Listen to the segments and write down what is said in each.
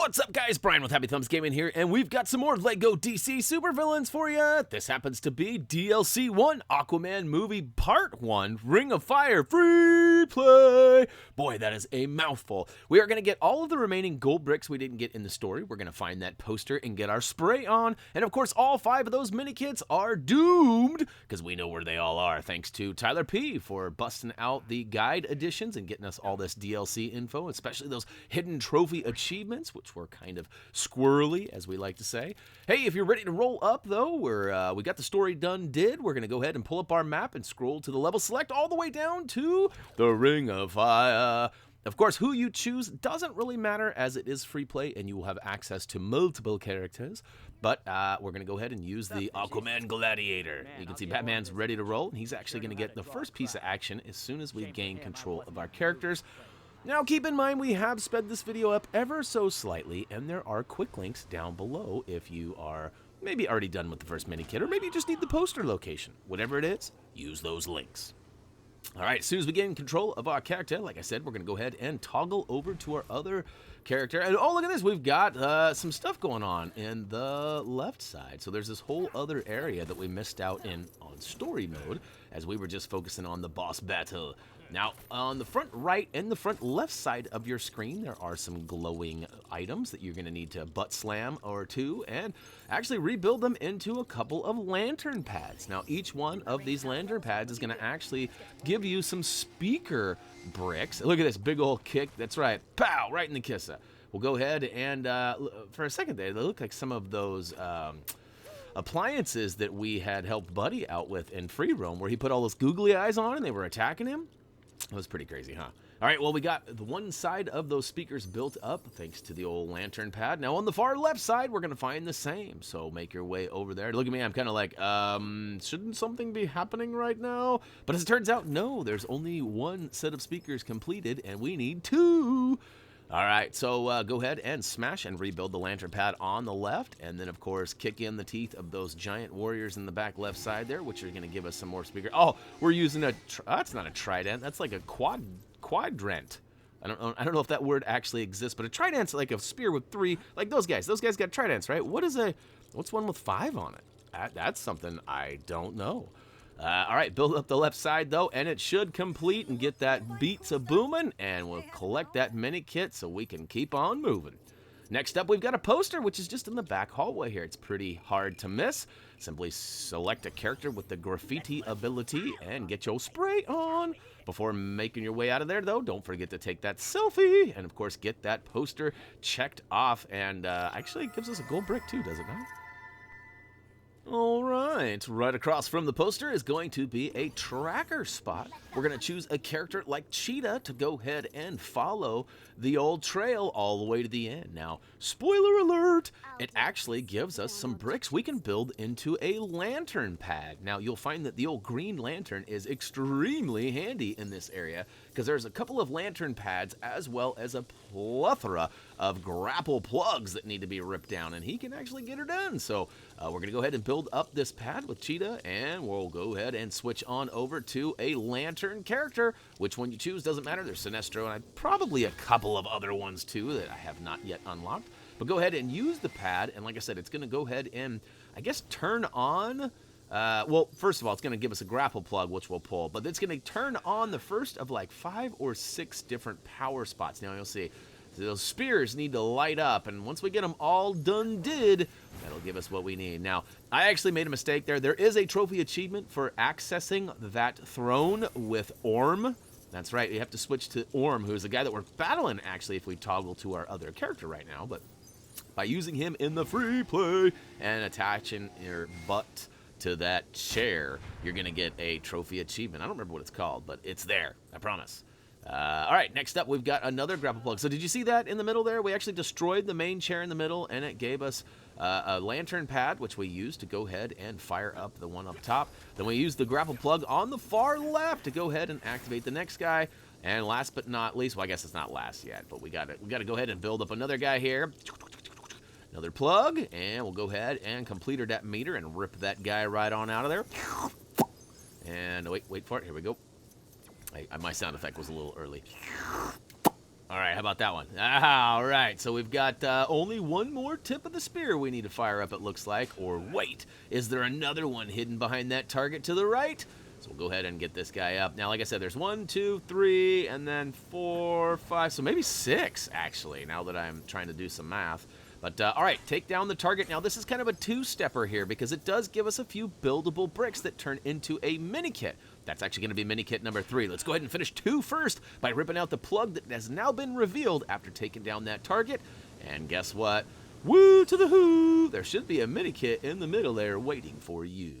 What's up, guys? Brian with HappyThumbsGaming here, and we've got some more LEGO DC supervillains for you. This happens to be DLC 1, Aquaman Movie Part 1, Ring of Fire, free play. Boy, that is a mouthful. We are going to get all of the remaining gold bricks we didn't get in the story. We're going to find that poster and get our spray on. And of course, all 5 of those mini-kits are doomed, because we know where they all are, thanks to Tyler P. for busting out the guide editions and getting us all this DLC info, especially those hidden trophy achievements, which were kind of squirrely, as we like to say. Hey, if you're ready to roll up, though, we got the story done. We're going to go ahead and pull up our map and scroll to the level select all the way down to the Ring of Fire. Of course, who you choose doesn't really matter, as it is free play and you will have access to multiple characters. But we're going to go ahead and use the Aquaman Gladiator. You can see Batman's ready to roll, and he's actually going to get the first piece of action as soon as we gain control of our characters. Now, keep in mind, we have sped this video up ever so slightly, and there are quick links down below if you are maybe already done with the first mini-kit, or maybe you just need the poster location. Whatever it is, use those links. All right, as soon as we gain control of our character, like I said, we're going to go ahead and toggle over to our other character. And oh, look at this. We've got some stuff going on in the left side. So there's this whole other area that we missed out on story mode, as we were just focusing on the boss battle. Now, on the front right and the front left side of your screen, there are some glowing items that you're going to need to butt slam or two and actually rebuild them into a couple of lantern pads. Now, each one of these lantern pads is going to actually give you some speaker bricks. Look at this big old kick. That's right. Pow! Right in the kisser. We'll go ahead and, for a second there, they look like some of those appliances that we had helped Buddy out with in Free Roam, where he put all those googly eyes on and they were attacking him. That was pretty crazy, huh? All right, well, we got the one side of those speakers built up thanks to the old lantern pad. Now, on the far left side, we're going to find the same. So make your way over there. Look at me. I'm kind of like, shouldn't something be happening right now? But as it turns out, no. There's only one set of speakers completed, and we need 2. All right, so go ahead and smash and rebuild the lantern pad on the left, and then, of course, kick in the teeth of those giant warriors in the back left side there, which are going to give us some more speakers. Oh, we're using a... that's not a trident. That's like a quadrant. I don't know if that word actually exists, but a trident's like a spear with 3... Like those guys. Those guys got tridents, right? What's one with 5 on it? That's something I don't know. All right, build up the left side, though, and it should complete and get that beats a booming, and we'll collect that mini-kit so we can keep on moving. Next up, we've got a poster, which is just in the back hallway here. It's pretty hard to miss. Simply select a character with the graffiti ability and get your spray on. Before making your way out of there, though, don't forget to take that selfie, and, of course, get that poster checked off. And actually, it gives us a gold brick, too, does it not? All right, right across from the poster is going to be a tracker spot. We're going to choose a character like Cheetah to go ahead and follow the old trail all the way to the end. Now, spoiler alert, it actually gives us some bricks we can build into a lantern pad. Now, you'll find that the old green lantern is extremely handy in this area, because there's a couple of lantern pads as well as a plethora of grapple plugs that need to be ripped down, and he can actually get her done. So we're going to go ahead and build up this pad with Cheetah, and we'll go ahead and switch on over to a lantern character. Which one you choose doesn't matter. There's Sinestro and probably a couple of other ones too that I have not yet unlocked. But go ahead and use the pad, and like I said, it's going to go ahead and, I guess, turn on... well, first of all, it's going to give us a grapple plug, which we'll pull, but it's going to turn on the first of like 5 or 6 different power spots. Now, you'll see those spears need to light up, and once we get them all that'll give us what we need. Now, I actually made a mistake there. There is a trophy achievement for accessing that throne with Orm. That's right, you have to switch to Orm, who's the guy that we're battling, actually, if we toggle to our other character right now. But by using him in the free play and attaching your butt to that chair, you're going to get a trophy achievement. I don't remember what it's called, but it's there, I promise. All right, next up, we've got another grapple plug. So did you see that in the middle there? We actually destroyed the main chair in the middle, and it gave us a lantern pad, which we used to go ahead and fire up the one up top. Then we used the grapple plug on the far left to go ahead and activate the next guy. And last but not least, well, I guess it's not last yet, but we got to go ahead and build up another guy here. Another plug, and we'll go ahead and complete our that meter and rip that guy right on out of there. And wait for it. Here we go. My sound effect was a little early. All right, how about that one? All right, so we've got only one more tip of the spear we need to fire up, it looks like. Or wait, is there another one hidden behind that target to the right? So we'll go ahead and get this guy up. Now, like I said, there's 1, 2, 3, and then 4, 5, so maybe 6, actually, now that I'm trying to do some math. But, all right, take down the target. Now, this is kind of a two-stepper here because it does give us a few buildable bricks that turn into a mini-kit. That's actually going to be mini-kit number 3. Let's go ahead and finish 2 first by ripping out the plug that has now been revealed after taking down that target. And guess what? Woo to the who! There should be a mini-kit in the middle there waiting for you.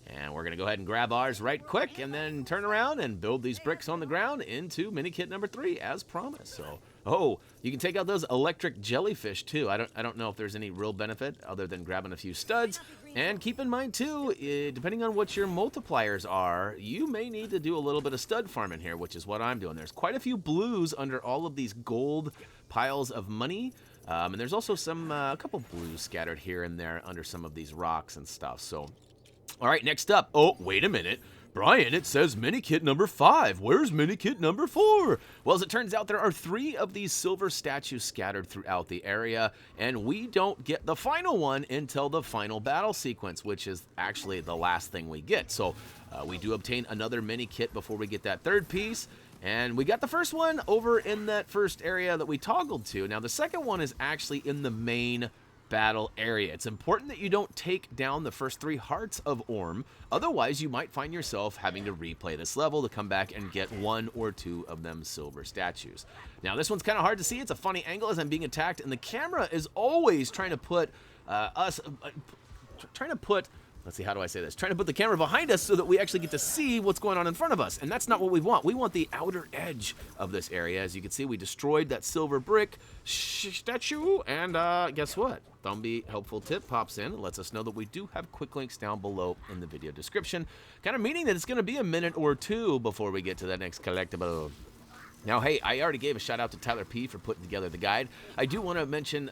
And we're going to go ahead and grab ours right quick and then turn around and build these bricks on the ground into mini-kit number 3 as promised. So, oh, you can take out those electric jellyfish too. I don't know if there's any real benefit other than grabbing a few studs. And keep in mind too, depending on what your multipliers are, you may need to do a little bit of stud farming here, which is what I'm doing. There's quite a few blues under all of these gold piles of money. And there's also a couple blues scattered here and there under some of these rocks and stuff. So, all right, next up. Oh, wait a minute. Brian, it says mini-kit number 5. Where's mini-kit number 4? Well, as it turns out, there are 3 of these silver statues scattered throughout the area, and we don't get the final one until the final battle sequence, which is actually the last thing we get. So we do obtain another mini-kit before we get that 3rd piece. And we got the first one over in that first area that we toggled to. Now, the second one is actually in the main battle area. It's important that you don't take down the first 3 hearts of Orm, otherwise you might find yourself having to replay this level to come back and get 1 or 2 of them silver statues. Now this one's kind of hard to see. It's a funny angle as I'm being attacked, and the camera is always trying to put let's see, how do I say this? Trying to put the camera behind us so that we actually get to see what's going on in front of us. And that's not what we want. We want the outer edge of this area. As you can see, we destroyed that silver brick statue. And guess what? Thumbie helpful tip pops in and lets us know that we do have quick links down below in the video description. Kind of meaning that it's going to be a minute or 2 before we get to that next collectible. Now, hey, I already gave a shout out to Tyler P for putting together the guide. I do want to mention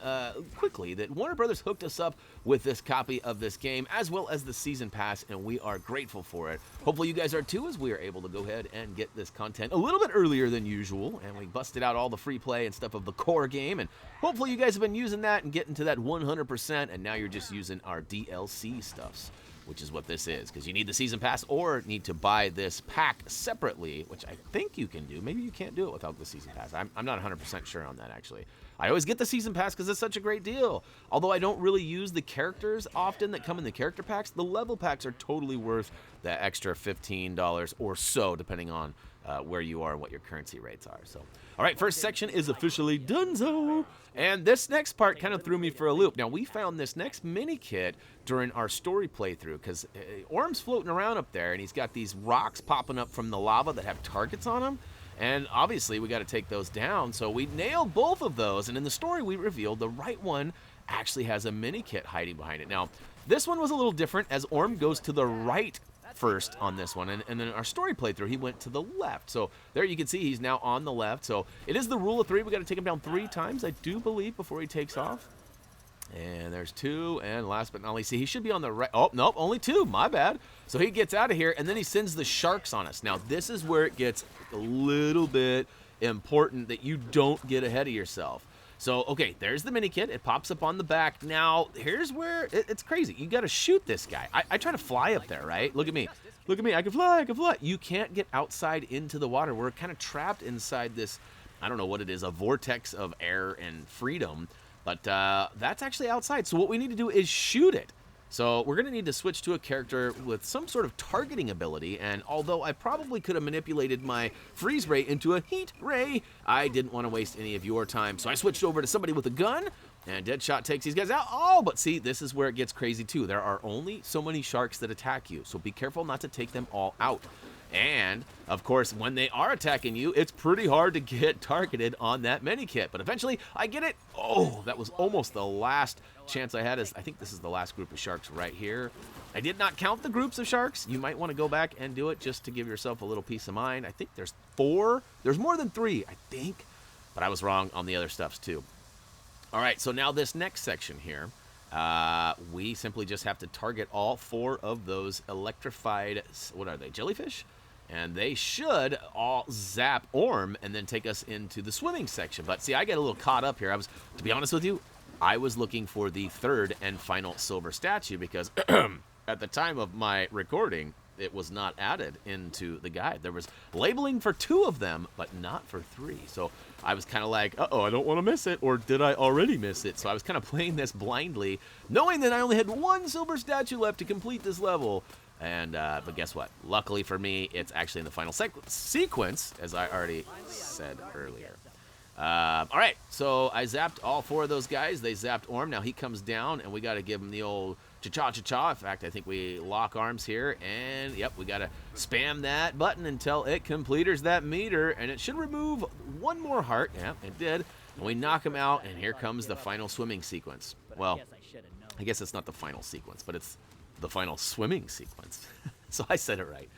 quickly that Warner Brothers hooked us up with this copy of this game as well as the season pass, and we are grateful for it. Hopefully you guys are too, as we are able to go ahead and get this content a little bit earlier than usual, and we busted out all the free play and stuff of the core game, and hopefully you guys have been using that and getting to that 100%, and now you're just using our DLC stuffs, which is what this is, because you need the season pass or need to buy this pack separately, which I think you can do. Maybe you can't do it without the season pass. I'm not 100% sure on that, actually. I always get the season pass because it's such a great deal. Although I don't really use the characters often that come in the character packs, the level packs are totally worth the extra $15 or so, depending on where you are and what your currency rates are. So, all right, first section is officially donezo. And this next part kind of threw me for a loop. Now, we found this next mini kit during our story playthrough because Orm's floating around up there, and he's got these rocks popping up from the lava that have targets on them. And obviously, we got to take those down. So we nailed both of those. And in the story, we revealed the right one actually has a mini kit hiding behind it. Now, this one was a little different as Orm goes to the right first on this one, and then our story playthrough he went to the left. So there you can see he's now on the left. So it is the rule of 3. We got to take him down 3 times, I do believe, before he takes off. And there's 2, and last but not least, see, he should be on the right. Oh, nope, only 2, my bad. So he gets out of here, and then he sends the sharks on us. Now this is where it gets a little bit important that you don't get ahead of yourself. So, okay, there's the mini kit. It pops up on the back. Now, here's where it's crazy. You got to shoot this guy. I try to fly up there, right? Look at me. Look at me. I can fly. I can fly. You can't get outside into the water. We're kind of trapped inside this, I don't know what it is, a vortex of air and freedom. But that's actually outside. So what we need to do is shoot it. So we're going to need to switch to a character with some sort of targeting ability, and although I probably could have manipulated my freeze ray into a heat ray, I didn't want to waste any of your time. So I switched over to somebody with a gun, and Deadshot takes these guys out. Oh, but see, this is where it gets crazy too. There are only so many sharks that attack you, so be careful not to take them all out. And, of course, when they are attacking you, it's pretty hard to get targeted on that mini kit. But eventually, I get it. Oh, that was almost the last chance I had. I think this is the last group of sharks right here. I did not count the groups of sharks. You might want to go back and do it just to give yourself a little peace of mind. I think there's 4. There's more than 3, I think. But I was wrong on the other stuffs, too. All right, so now this next section here. We simply just have to target all 4 of those electrified, what are they, jellyfish? And they should all zap Orm and then take us into the swimming section. But see, I get a little caught up here. To be honest with you, I was looking for the third and final silver statue because at the time of my recording, it was not added into the guide. There was labeling for 2 of them, but not for 3. So I was kind of like, uh-oh, I don't want to miss it, or did I already miss it? So I was kind of playing this blindly, knowing that I only had 1 silver statue left to complete this level. And but guess what? Luckily for me, it's actually in the final sequence, as I already said earlier. All right, so I zapped all 4 of those guys. They zapped Orm. Now he comes down, and we got to give him the old cha-cha-cha-cha. In fact, I think we lock arms here, and yep, we got to spam that button until it completes that meter, and it should remove 1 more heart. Yeah, it did. And we knock him out, and here comes the final swimming sequence. Well, I guess it's not the final sequence, but it's the final swimming sequence. So I said it right.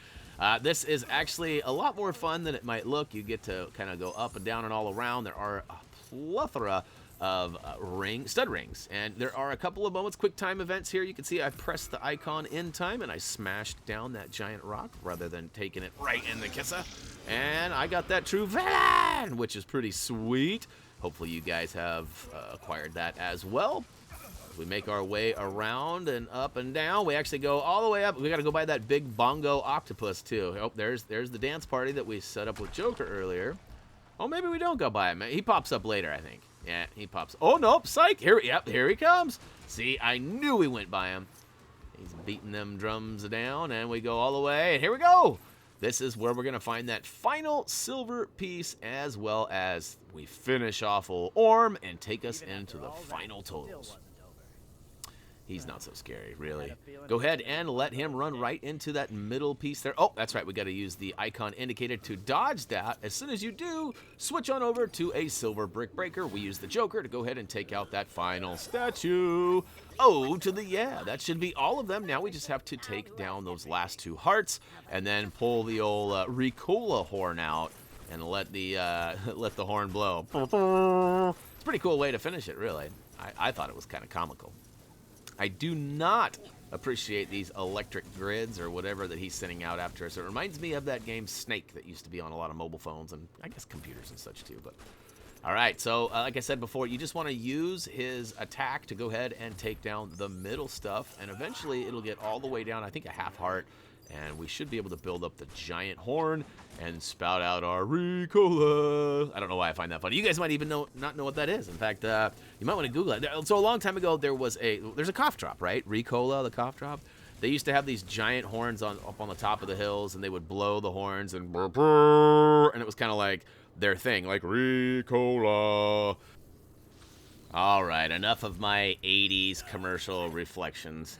This is actually a lot more fun than it might look. You get to kind of go up and down and all around. There are a plethora of stud rings, and there are a couple of moments, quick time events here. You can see I pressed the icon in time, and I smashed down that giant rock rather than taking it right in the kisser. And I got that true villain, which is pretty sweet. Hopefully you guys have acquired that as well. We make our way around and up and down. We actually go all the way up. We got to go by that big bongo octopus too. Oh, there's the dance party that we set up with Joker earlier. Oh, maybe we don't go by him. He pops up later, I think. Yeah, he pops. Oh nope, psych! Here he comes. See, I knew we went by him. He's beating them drums down, and we go all the way. And here we go. This is where we're gonna find that final silver piece, as well as we finish off old Orm and take us into the final totals. He's not so scary, really. Go ahead and let him run right into that middle piece there. Oh, that's right. We got to use the icon indicator to dodge that. As soon as you do, switch on over to a silver brick breaker. We use the Joker to go ahead and take out that final statue. Oh, yeah, that should be all of them. Now we just have to take down those last 2 hearts and then pull the old Ricola horn out and let the horn blow. It's a pretty cool way to finish it, really. I thought it was kind of comical. I do not appreciate these electric grids or whatever that he's sending out after us. It reminds me of that game Snake that used to be on a lot of mobile phones and I guess computers and such too. But all right, so like I said before, you just want to use his attack to go ahead and take down the middle stuff, and eventually it'll get all the way down, I think, a half heart, and we should be able to build up the giant horn and spout out our Ricola. I don't know why I find that funny. You guys might even not know what that is. In fact, you might want to Google it. So a long time ago, there's a cough drop, right? Ricola, the cough drop. They used to have these giant horns up on the top of the hills, and they would blow the horns and brr, brr, and it was kind of like their thing, like Ricola. All right, enough of my 80s commercial reflections.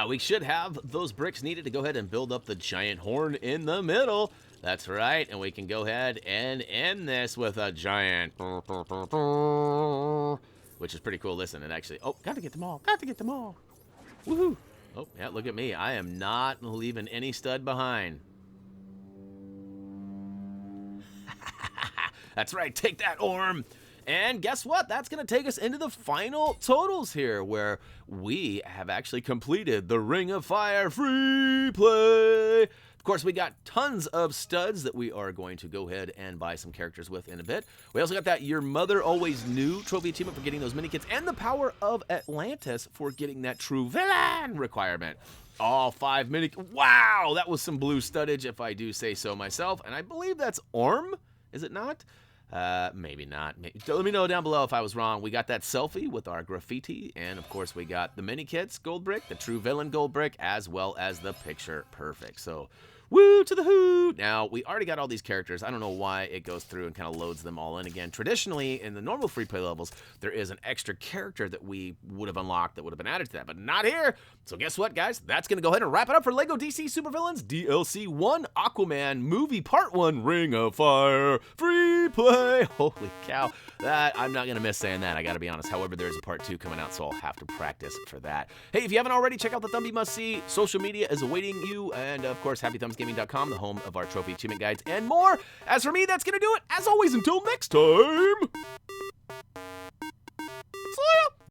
We should have those bricks needed to go ahead and build up the giant horn in the middle. That's right, and we can go ahead and end this with a giant, which is pretty cool. Listen, it actually, got to get them all. Woohoo. Oh, yeah, look at me. I am not leaving any stud behind. That's right, take that, Orm. And guess what? That's going to take us into the final totals here, where we have actually completed the Ring of Fire free play. Of course, we got tons of studs that we are going to go ahead and buy some characters with in a bit. We also got that Your Mother Always Knew trophy achievement for getting those minikits, and the Power of Atlantis for getting that True Villain requirement. All 5 minikits. Wow, that was some blue studdage, if I do say so myself. And I believe that's Orm, is it not? Maybe not. Let me know down below if I was wrong. We got that selfie with our graffiti, and of course we got the minikits gold brick, the True Villain gold brick, as well as the picture perfect. So, woo to the hoot! Now, we already got all these characters. I don't know why it goes through and kind of loads them all in again. Traditionally, in the normal free play levels, there is an extra character that we would have unlocked that would have been added to that, but not here. So guess what, guys? That's going to go ahead and wrap it up for LEGO DC Supervillains DLC 1 Aquaman Movie Part 1 Ring of Fire free play. Holy cow. That, I'm not going to miss saying that, I got to be honest. However, there's a Part 2 coming out, so I'll have to practice for that. Hey, if you haven't already, check out the Thumbie Must See. Social media is awaiting you, and of course, HappyThumbsGaming.com, the home of our trophy achievement guides and more. As for me, that's going to do it. As always, until next time.